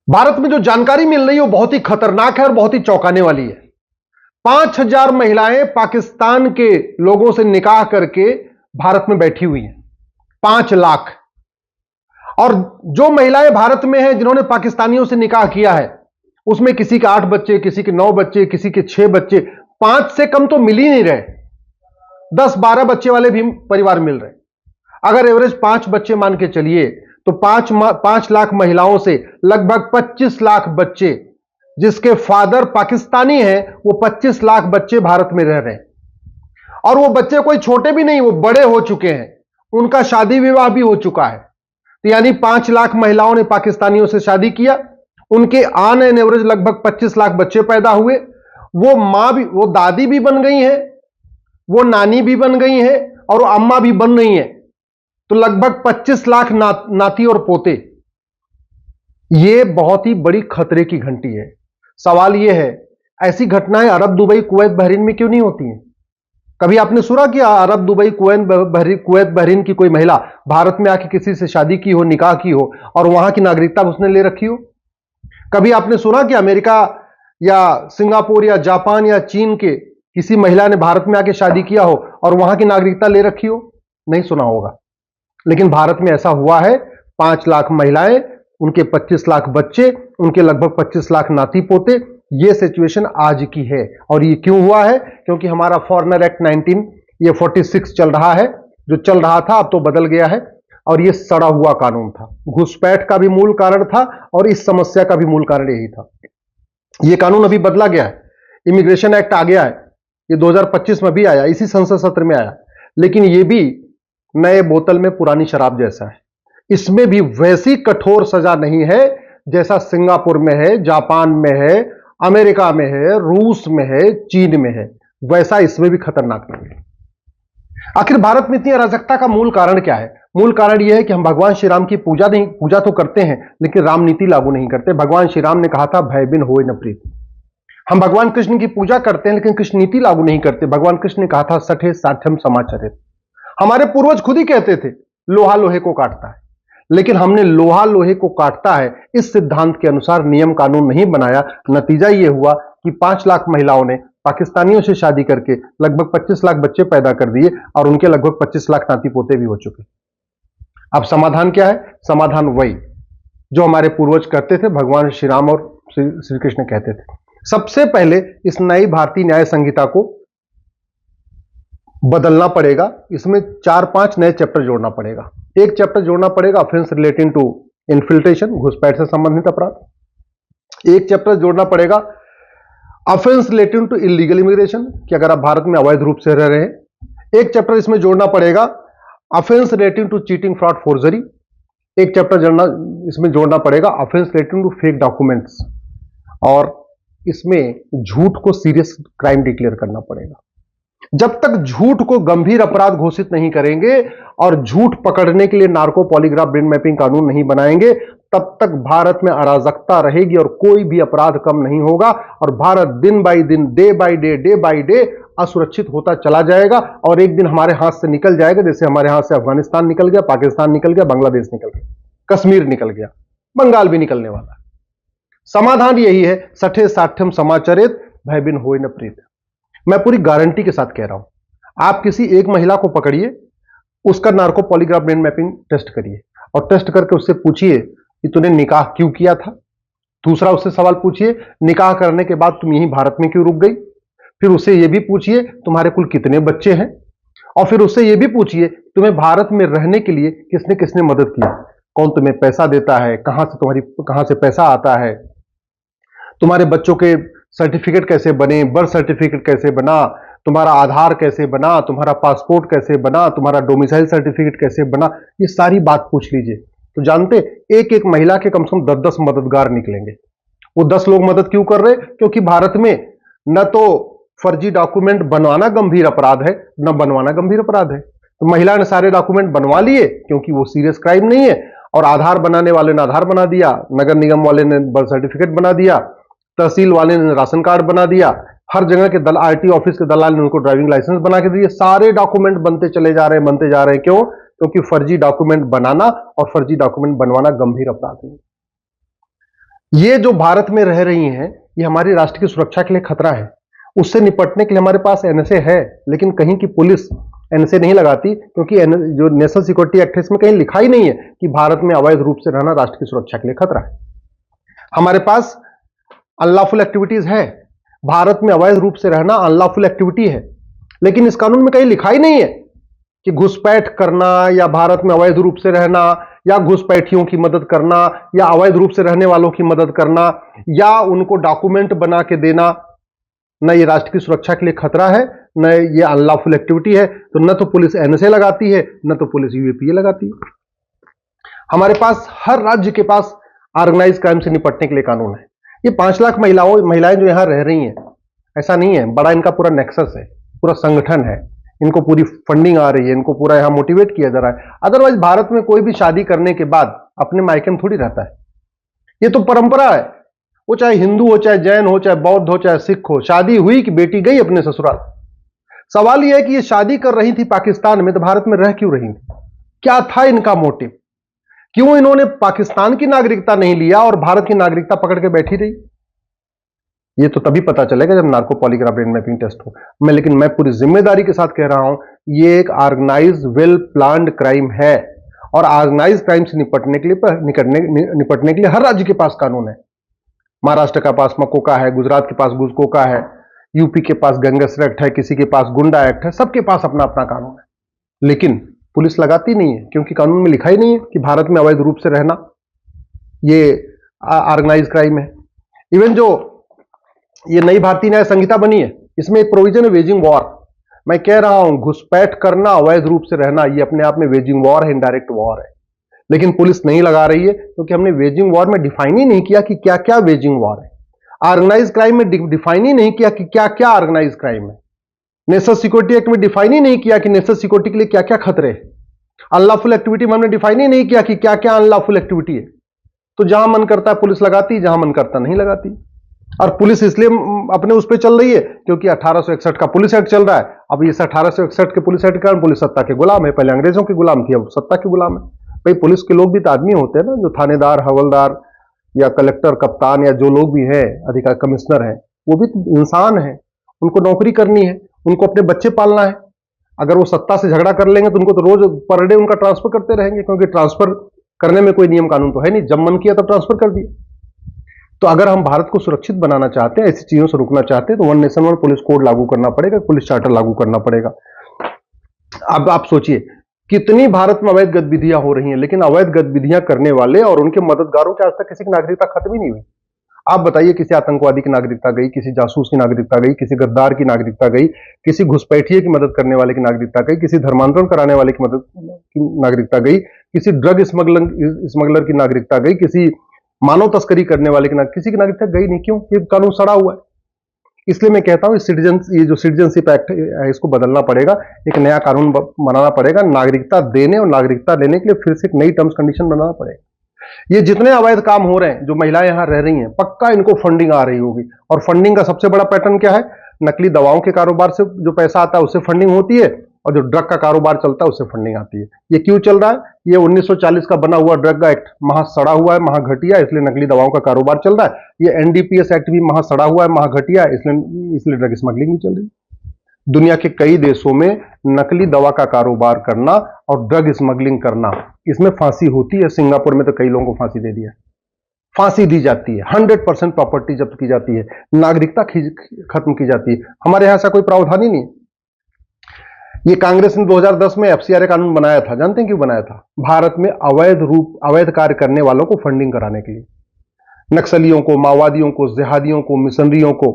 भारत में जो जानकारी मिल रही है वो बहुत ही खतरनाक है और बहुत ही चौंकाने वाली है। 5,000 महिलाएं पाकिस्तान के लोगों से निकाह करके भारत में बैठी हुई हैं। 5 लाख। और जो महिलाएं भारत में हैं जिन्होंने पाकिस्तानियों से निकाह किया है उसमें किसी के 8 बच्चे, किसी के 9 बच्चे, किसी के 6 बच्चे, 5 से कम तो मिल ही नहीं रहे। 10-12 बच्चे वाले भी परिवार मिल रहे। अगर एवरेज 5 बच्चे मान के चलिए तो 5 लाख महिलाओं से लगभग 25 लाख बच्चे जिसके फादर पाकिस्तानी हैं, वो 25 लाख बच्चे भारत में रह रहे हैं। और वो बच्चे कोई छोटे भी नहीं, वो बड़े हो चुके हैं, उनका शादी विवाह भी हो चुका है। तो यानी 5 लाख महिलाओं ने पाकिस्तानियों से शादी किया, उनके ऑन एन एवरेज लगभग 25 लाख बच्चे पैदा हुए। वो मां भी, वो दादी भी बन गई हैं, वो नानी भी बन गई हैं और वो अम्मा भी बन रही हैं। तो लगभग 25 लाख नाती और पोते। यह बहुत ही बड़ी खतरे की घंटी है। सवाल यह है, ऐसी घटनाएं अरब, दुबई, कुवैत, बहरीन में क्यों नहीं होती हैं? कभी आपने सुना कि अरब, दुबई, कुवैत, बहरीन की कोई महिला भारत में आके किसी से शादी की हो, निकाह की हो और वहां की नागरिकता उसने ले रखी हो? कभी आपने सुना कि अमेरिका या सिंगापुर या जापान या चीन के किसी महिला ने भारत में आके शादी किया हो और वहां की नागरिकता ले रखी हो? नहीं सुना होगा। लेकिन भारत में ऐसा हुआ है। 5 लाख महिलाएं, उनके 25 लाख बच्चे, उनके लगभग 25 लाख नाती पोते। यह सिचुएशन आज की है। और ये क्यों हुआ है? क्योंकि हमारा फॉरेनर एक्ट 19 ये 46 चल रहा है। जो चल रहा था अब तो बदल गया है और यह सड़ा हुआ कानून था। घुसपैठ का भी मूल कारण था और इस समस्या का भी मूल कारण यही था। यह कानून अभी बदला गया है। इमिग्रेशन एक्ट आ गया है, ये 2025 में भी आया, इसी संसद सत्र में आया। लेकिन यह भी नए बोतल में पुरानी शराब जैसा है। इसमें भी वैसी कठोर सजा नहीं है जैसा सिंगापुर में है, जापान में है, अमेरिका में है, रूस में है, चीन में है। वैसा इसमें भी खतरनाक नहीं है। आखिर भारत में इतनी अराजकता का मूल कारण क्या है? मूल कारण यह है कि हम भगवान श्री राम की पूजा तो करते हैं लेकिन राम नीति लागू नहीं करते। भगवान श्री राम ने कहा था, भय बिन होए न प्रीत। हम भगवान कृष्ण की पूजा करते हैं लेकिन कृष्ण नीति लागू नहीं करते। भगवान कृष्ण ने कहा था, सठे साठ्यम समाचरित। हमारे पूर्वज खुद ही कहते थे, लोहा लोहे को काटता है। लेकिन हमने लोहा लोहे को काटता है इस सिद्धांत के अनुसार नियम कानून नहीं बनाया। नतीजा यह हुआ कि 5 लाख महिलाओं ने पाकिस्तानियों से शादी करके लगभग 25 लाख बच्चे पैदा कर दिए और उनके लगभग 25 लाख नाती पोते भी हो चुके। अब समाधान क्या है? समाधान वही जो हमारे पूर्वज करते थे, भगवान श्री राम और श्री कृष्ण कहते थे। सबसे पहले इस नई भारतीय न्याय संहिता को बदलना पड़ेगा। इसमें 4-5 नए चैप्टर जोड़ना पड़ेगा। एक चैप्टर जोड़ना पड़ेगा ऑफेंस रिलेटिंग टू इन्फिल्ट्रेशन, घुसपैठ से संबंधित अपराध। एक चैप्टर जोड़ना पड़ेगा offence relating to illegal immigration, कि अगर आप भारत में अवैध रूप से रह रहे हैं। एक चैप्टर इसमें जोड़ना पड़ेगा offence relating to cheating, fraud, forgery. एक चैप्टर इसमें जोड़ना पड़ेगा offence relating to fake documents. और इसमें झूठ को सीरियस क्राइम डिक्लेयर करना पड़ेगा। जब तक झूठ को गंभीर अपराध घोषित नहीं करेंगे और झूठ पकड़ने के लिए नार्को पॉलीग्राफ ब्रेन मैपिंग कानून नहीं बनाएंगे, तब तक भारत में अराजकता रहेगी और कोई भी अपराध कम नहीं होगा। और भारत दिन बाई दिन, डे बाई डे असुरक्षित होता चला जाएगा और एक दिन हमारे हाथ से निकल जाएगा, जैसे हमारे हाथ से अफगानिस्तान निकल गया, पाकिस्तान निकल गया, बांग्लादेश निकल गया, कश्मीर निकल गया, बंगाल भी निकलने वाला है। समाधान यही है, सठे साठ्यम समाचरित, भय बिन होए न प्रीत। मैं पूरी गारंटी के साथ कह रहा हूं, आप किसी एक महिला को पकड़िए, उसका narco polygraph brain mapping test करिए और टेस्ट करके उससे पूछिए कि तूने निकाह क्यों किया था। दूसरा उससे सवाल पूछिए, निकाह करने के बाद तुम यहीं भारत में क्यों रुक गई। फिर उससे यह भी पूछिए, तुम्हारे कुल कितने बच्चे हैं। और फिर उससे यह भी पूछिए, तुम्हें भारत में रहने के लिए किसने किसने मदद की, कौन तुम्हें पैसा देता है, कहां से पैसा आता है, तुम्हारे बच्चों के सर्टिफिकेट कैसे बने, बर्थ सर्टिफिकेट कैसे बना, तुम्हारा आधार कैसे बना, तुम्हारा पासपोर्ट कैसे बना, तुम्हारा डोमिसाइल सर्टिफिकेट कैसे बना। ये सारी बात पूछ लीजिए। तो जानते, एक एक महिला के कम से कम 10-10 मददगार निकलेंगे। वो 10 लोग मदद क्यों कर रहे? क्योंकि भारत में न तो फर्जी डॉक्यूमेंट बनवाना गंभीर अपराध है, न बनवाना गंभीर अपराध है। तो महिला ने सारे डॉक्यूमेंट बनवा लिए क्योंकि वो सीरियस क्राइम नहीं है। और आधार बनाने वाले ने आधार बना दिया, नगर निगम वाले ने बर्थ सर्टिफिकेट बना दिया, तहसील वाले ने राशन कार्ड बना दिया, हर जगह के आरटी ऑफिस के दलाल ने उनको ड्राइविंग लाइसेंस बना के दिए। सारे डॉक्यूमेंट बनते चले जा रहे हैं। क्यों? क्योंकि फर्जी डॉक्यूमेंट बनाना और फर्जी डॉक्यूमेंट बनवाना गंभीर अपराध है। ये जो भारत में रह रही हैं, ये हमारी राष्ट्र की सुरक्षा के लिए खतरा है। उससे निपटने के लिए हमारे पास एनएसए है, लेकिन कहीं की पुलिस एनएसए नहीं लगाती, क्योंकि जो नेशनल सिक्योरिटी एक्ट है इसमें कहीं लिखा ही नहीं है कि भारत में अवैध रूप से रहना राष्ट्र की सुरक्षा के लिए खतरा है। हमारे पास अनलॉफुल एक्टिविटीज है, भारत में अवैध रूप से रहना अनलॉफुल एक्टिविटी है, लेकिन इस कानून में कहीं लिखा ही नहीं है कि घुसपैठ करना या भारत में अवैध रूप से रहना या घुसपैठियों की मदद करना या अवैध रूप से रहने वालों की मदद करना या उनको डॉक्यूमेंट बना के देना, न ये राष्ट्र की सुरक्षा के लिए खतरा है, न ये अनलॉफुल एक्टिविटी है। तो न तो पुलिस एनएसए लगाती है, न तो पुलिस यूएपीए लगाती है। हमारे पास हर राज्य के पास ऑर्गेनाइज क्राइम से निपटने के लिए कानून है। ये 5 लाख महिलाएं जो यहां रह रही हैं, ऐसा नहीं है, बड़ा इनका पूरा नेक्सस है, पूरा संगठन है, इनको पूरी फंडिंग आ रही है, इनको पूरा यहां मोटिवेट किया जा रहा है। अदरवाइज भारत में कोई भी शादी करने के बाद अपने मायके में थोड़ी रहता है। ये तो परंपरा है, वो चाहे हिंदू हो, चाहे जैन हो, चाहे बौद्ध हो, चाहे सिख हो, शादी हुई कि बेटी गई अपने ससुराल। सवाल यह है कि ये शादी कर रही थी पाकिस्तान में, तो भारत में रह क्यों रही थी? क्या था इनका मोटिव? क्यों इन्होंने पाकिस्तान की नागरिकता नहीं लिया और भारत की नागरिकता पकड़ के बैठी रही? ये तो तभी पता चलेगा जब narco polygraph brain mapping test हो। लेकिन मैं पूरी जिम्मेदारी के साथ कह रहा हूं, ये एक ऑर्गेनाइज वेल प्लान्ड क्राइम है, और ऑर्गेनाइज क्राइम से निपटने के लिए हर राज्य के पास कानून है। महाराष्ट्र के पास मकोका है, गुजरात के पास गुजकोका है, यूपी के पास गैंगस्टर एक्ट है, किसी के पास गुंडा एक्ट है, सबके पास अपना अपना कानून है। लेकिन पुलिस लगाती नहीं है, क्योंकि कानून में लिखा ही नहीं है कि भारत में अवैध रूप से रहना ये ऑर्गेनाइज क्राइम है। इवन जो ये नई भारतीय न्याय संहिता बनी है, इसमें एक प्रोविजन है वेजिंग वॉर। मैं कह रहा हूं, घुसपैठ करना, अवैध रूप से रहना, ये अपने आप में वेजिंग वॉर है, इनडायरेक्ट वॉर है। लेकिन पुलिस नहीं लगा रही है, क्योंकि हमने वेजिंग वॉर में डिफाइन ही नहीं किया कि क्या क्या वेजिंग वॉर है। ऑर्गेनाइज क्राइम में डिफाइन ही नहीं किया कि क्या क्या ऑर्गेनाइज क्राइम है। नेशनल सिक्योरिटी एक्ट में डिफाइन ही नहीं किया कि नेशनल सिक्योरिटी के लिए क्या क्या खतरे हैं। अनलॉफुल एक्टिविटी में हमने डिफाइन ही नहीं किया कि क्या क्या अनलॉफुल एक्टिविटी है। तो जहां मन करता है पुलिस लगाती, जहां मन करता नहीं लगाती। और पुलिस इसलिए अपने उस पर चल रही है क्योंकि 1861 का पुलिस एक्ट चल रहा है। अब इस 1861 के पुलिस एक्ट के कारण पुलिस सत्ता के गुलाम है। पहले अंग्रेजों के गुलाम थी, अब सत्ता के गुलाम है। भाई, पुलिस के लोग भी तो आदमी होते हैं ना, जो थानेदार, हवलदार या कलेक्टर, कप्तान या जो लोग भी हैं, अधिकारी, कमिश्नर हैं, वो भी तो इंसान है। उनको नौकरी करनी है, उनको अपने बच्चे पालना है। अगर वो सत्ता से झगड़ा कर लेंगे तो उनको तो रोज पर डे उनका ट्रांसफर करते रहेंगे, क्योंकि ट्रांसफर करने में कोई नियम कानून तो है नहीं, जब मन किया तब ट्रांसफर कर दिया। तो अगर हम भारत को सुरक्षित बनाना चाहते हैं, ऐसी चीजों से रुकना चाहते हैं, तो one nation one police code लागू करना पड़ेगा, पुलिस चार्टर लागू करना पड़ेगा। अब आप सोचिए, कितनी भारत में अवैध गतिविधियां हो रही हैं, लेकिन अवैध गतिविधियां करने वाले और उनके मददगारों के आज तक किसी की नागरिकता खत्म ही नहीं हुई। आप बताइए, किसी आतंकवादी की नागरिकता गई, किसी जासूस की नागरिकता गई, किसी गद्दार की नागरिकता गई, किसी घुसपैठिए की मदद करने वाले की नागरिकता गई, किसी धर्मांतरण कराने वाले की मदद की नागरिकता गई, किसी ड्रग स्मगलर की नागरिकता गई, किसी मानव तस्करी करने वाले की किसी की नागरिकता गई नहीं। क्यों? ये कानून सड़ा हुआ है। इसलिए मैं कहता हूं, ये जो सिटीजनशिप एक्ट है, इसको बदलना पड़ेगा, एक नया कानून बनाना पड़ेगा। नागरिकता देने और नागरिकता लेने के लिए फिर से एक नई टर्म्स कंडीशन बनाना पड़ेगा। ये जितने अवैध काम हो रहे हैं, जो महिलाएं यहां रह रही हैं, पक्का इनको फंडिंग आ रही होगी। और फंडिंग का सबसे बड़ा पैटर्न क्या है? नकली दवाओं के कारोबार से जो पैसा आता है उससे फंडिंग होती है, और जो ड्रग का कारोबार चलता है उससे फंडिंग आती है। ये क्यों चल रहा है? ये 1940 का बना हुआ ड्रग एक्ट महा सड़ा हुआ है, महा घटिया, इसलिए नकली दवाओं का कारोबार चल रहा है। ये एनडीपीएस एक्ट भी महा सड़ा हुआ है, महा घटिया, इसलिए ड्रग स्मगलिंग भी चल रही है। दुनिया के कई देशों में नकली दवा का कारोबार करना और ड्रग स्मगलिंग करना, इसमें फांसी होती है। सिंगापुर में तो कई लोगों को फांसी दे दिया, फांसी दी जाती है, 100% प्रॉपर्टी जब्त की जाती है, नागरिकता खत्म की जाती है। हमारे यहां ऐसा कोई प्रावधान ही नहीं। ये कांग्रेस ने 2010 में एफसीआरए कानून बनाया था। जानते हैं क्यों बनाया था? भारत में अवैध कार्य करने वालों को फंडिंग कराने के लिए। नक्सलियों को, माओवादियों को, जिहादियों को, मिशनरियों को,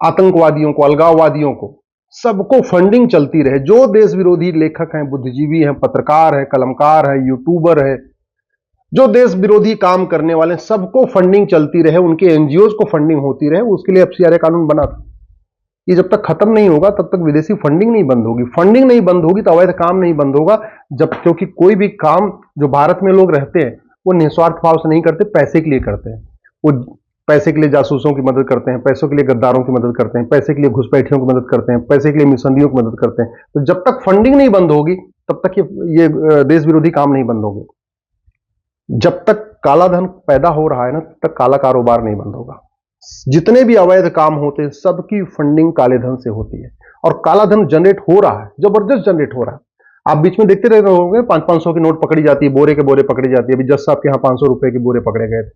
आतंकवादियों को, अलगाववादियों को, सबको फंडिंग चलती रहे। जो देश विरोधी लेखक हैं, बुद्धिजीवी हैं, पत्रकार हैं, कलमकार हैं, यूट्यूबर हैं, जो देश विरोधी काम करने वाले हैं, सबको फंडिंग चलती रहे, उनके एनजीओज को फंडिंग होती रहे, उसके लिए एफसीआरए कानून बना था। ये जब तक खत्म नहीं होगा तब तक विदेशी फंडिंग नहीं बंद होगी। फंडिंग नहीं बंद होगी तो अवैध काम नहीं बंद होगा। क्योंकि कोई भी काम जो भारत में लोग रहते हैं, वो निस्वार्थ भाव से नहीं करते, पैसे के लिए करते हैं। वो पैसे के लिए जासूसों की मदद करते हैं, पैसों के लिए गद्दारों की मदद करते हैं, पैसे के लिए घुसपैठियों की मदद करते हैं, पैसे के लिए मिशनरियों की मदद करते हैं। तो जब तक फंडिंग नहीं बंद होगी तब तक ये देश विरोधी काम नहीं बंद होंगे। जब तक काला धन पैदा हो रहा है ना, तब तक काला कारोबार नहीं बंद होगा। जितने भी अवैध काम होते हैं सबकी फंडिंग काले धन से होती है, और काला धन जनरेट हो रहा है, जबरदस्त जनरेट हो रहा है। आप बीच में देखते रह रहे होंगे 500-500 की नोट पकड़ी जाती है, बोरे के बोरे पकड़ी जाती है। अभी जज साहब के यहाँ 500 रुपए के बोरे पकड़े गए थे।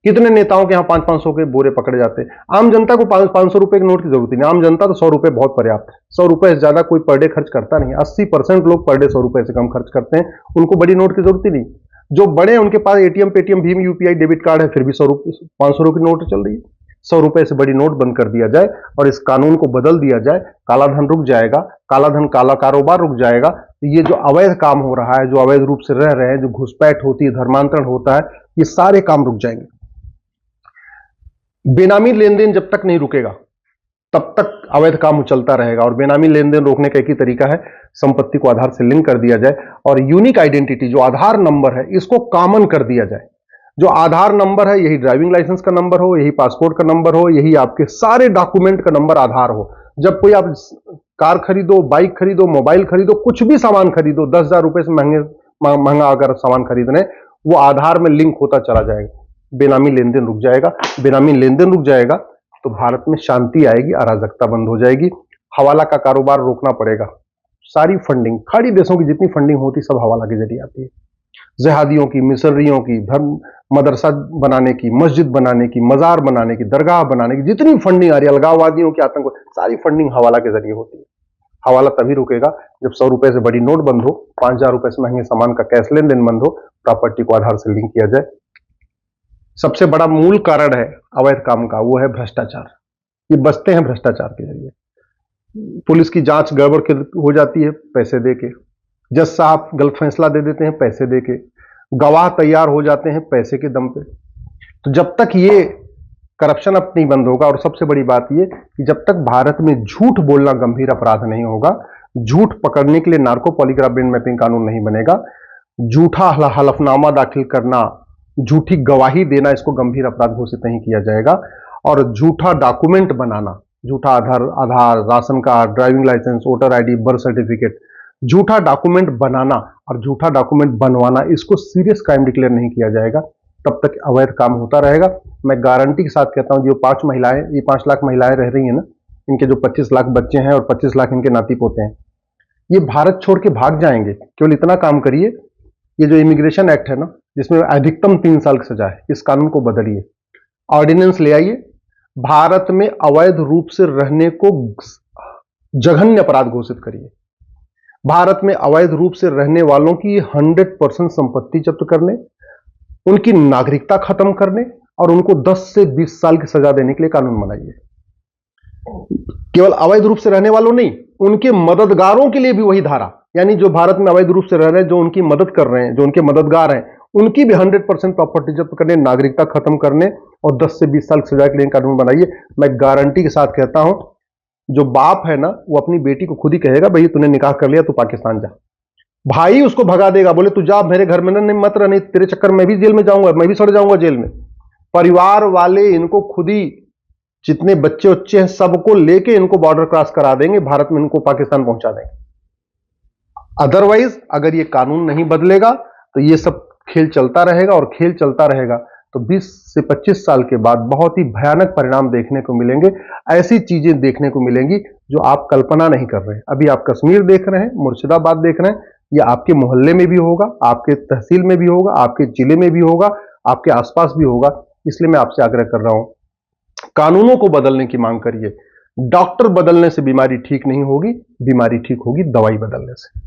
कितने नेताओं के यहाँ 500-500 के बोरे पकड़े जाते हैं। आम जनता को 500 रुपए के नोट की जरूरत नहीं। आम जनता तो 100 रुपए बहुत पर्याप्त है। 100 रुपए से ज्यादा कोई पर डे खर्च करता नहीं। 80% लोग पर डे 100 रुपए से कम खर्च करते हैं। उनको बड़ी नोट की जरूरत ही नहीं। जो बड़े हैं उनके पास एटीएम, पेटीएम, भीम, यूपीआई, डेबिट कार्ड है, फिर भी 500 रुपए की नोट चल रही है। 100 रुपए से बड़ी नोट बंद कर दिया जाए और इस कानून को बदल दिया जाए, काला धन रुक जाएगा, काला धन, काला कारोबार रुक जाएगा। ये जो अवैध काम हो रहा है, जो अवैध रूप से रह रहे हैं, जो घुसपैठ होती है, धर्मांतरण होता है, ये सारे काम रुक जाएंगे। बेनामी लेन देन जब तक नहीं रुकेगा तब तक अवैध काम चलता रहेगा। और बेनामी लेन देन रोकने का एक ही तरीका है, संपत्ति को आधार से लिंक कर दिया जाए और यूनिक आइडेंटिटी जो आधार नंबर है इसको कॉमन कर दिया जाए। जो आधार नंबर है यही ड्राइविंग लाइसेंस का नंबर हो, यही पासपोर्ट का नंबर हो, यही आपके सारे डॉक्यूमेंट का नंबर आधार हो। जब कोई आप कार खरीदो, बाइक खरीदो, मोबाइल खरीदो, कुछ भी सामान खरीदो, 10,000 रुपए से महंगा अगर सामान खरीद रहे हैं, वो आधार में लिंक होता चला जाएगा। बेनामी लेन देन रुक जाएगा। बेनामी लेन देन रुक जाएगा तो भारत में शांति आएगी, अराजकता बंद हो जाएगी। हवाला का कारोबार रोकना पड़ेगा। सारी फंडिंग, खाड़ी देशों की जितनी फंडिंग होती सब हवाला के जरिए आती है। जिहादियों की, मिसरियों की, धर्म मदरसा बनाने की, मस्जिद बनाने की, मजार बनाने की, दरगाह बनाने की जितनी फंडिंग आ रही है, अलगाववादियों की, आतंक, सारी फंडिंग हवाला के जरिए होती है। हवाला तभी रुकेगा जब 100 रुपए से बड़ी नोट बंद हो, 5,000 रुपए से महंगे सामान का कैश लेन देन बंद हो, प्रॉपर्टी को आधार से लिंक किया जाए। सबसे बड़ा मूल कारण है अवैध काम का, वो है भ्रष्टाचार। ये बचते हैं भ्रष्टाचार के जरिए। पुलिस की जांच गड़बड़ हो जाती है पैसे देके, जज साहब गलत फैसला दे देते हैं पैसे देके, गवाह तैयार हो जाते हैं पैसे के दम पे। तो जब तक ये करप्शन अब नहीं बंद होगा, और सबसे बड़ी बात ये कि जब तक भारत में झूठ बोलना गंभीर अपराध नहीं होगा, झूठ पकड़ने के लिए नार्को पॉलीग्राफ ब्रेन मैपिंग कानून नहीं बनेगा, झूठा हलफनामा दाखिल करना, झूठी गवाही देना, इसको गंभीर अपराध घोषित नहीं किया जाएगा। और झूठा डॉक्यूमेंट बनाना, झूठा Aadhaar, ration card, driving licence, voter ID, birth certificate, झूठा डॉक्यूमेंट बनाना और झूठा डॉक्यूमेंट बनवाना, इसको सीरियस क्राइम डिक्लेयर नहीं किया जाएगा। तब तक अवैध काम होता रहेगा। मैं गारंटी के साथ कहता हूं, जो 5 लाख महिलाएं रह रही हैं ना, इनके जो 25 लाख बच्चे हैं और 25 लाख इनके नाती पोते हैं, ये भारत छोड़ के भाग जाएंगे। केवल इतना काम करिए, ये जो इमिग्रेशन एक्ट है ना, जिसमें अधिकतम 3 साल की सजा है, इस कानून को बदलिए, ऑर्डिनेंस ले आइए, भारत में अवैध रूप से रहने को जघन्य अपराध घोषित करिए। भारत में अवैध रूप से रहने वालों की 100% संपत्ति जब्त करने, उनकी नागरिकता खत्म करने और उनको 10 से 20 साल की सजा देने के लिए कानून बनाइए। केवल अवैध रूप से रहने वालों नहीं, उनके मददगारों के लिए भी वही धारा, यानी जो भारत में अवैध रूप से रह रहे हैं, जो उनकी मदद कर रहे हैं, जो उनके मददगार हैं, उनकी भी 100% प्रॉपर्टी जब्त करने, नागरिकता खत्म करने और 10 से 20 साल की सजा के लिए कानून बनाइए। मैं गारंटी के साथ कहता हूं, जो बाप है ना, वो अपनी बेटी को खुद ही कहेगा, भाई तूने निकाह कर लिया, तू पाकिस्तान जा। भाई उसको भगा देगा, बोले तू जा मेरे घर में ना, नहीं मत रह, नहीं तेरे चक्कर में भी जेल में जाऊंगा, मैं भी सड़ जाऊंगा जेल में। परिवार वाले इनको खुद ही, जितने बच्चे उच्चे हैं सबको लेके इनको बॉर्डर क्रॉस करा देंगे, भारत में इनको पाकिस्तान पहुंचा देंगे। अदरवाइज अगर ये कानून नहीं बदलेगा तो ये सब खेल चलता रहेगा, और खेल चलता रहेगा तो 20 से 25 साल के बाद बहुत ही भयानक परिणाम देखने को मिलेंगे। ऐसी चीजें देखने को मिलेंगी जो आप कल्पना नहीं कर रहे हैं। अभी आप कश्मीर देख रहे हैं, मुर्शिदाबाद देख रहे हैं, ये आपके मोहल्ले में भी होगा, आपके तहसील में भी होगा, आपके जिले में भी होगा, आपके आसपास भी होगा। इसलिए मैं आपसे आग्रह कर रहा हूं, कानूनों को बदलने की मांग करिए। डॉक्टर बदलने से बीमारी ठीक नहीं होगी, बीमारी ठीक होगी दवाई बदलने से।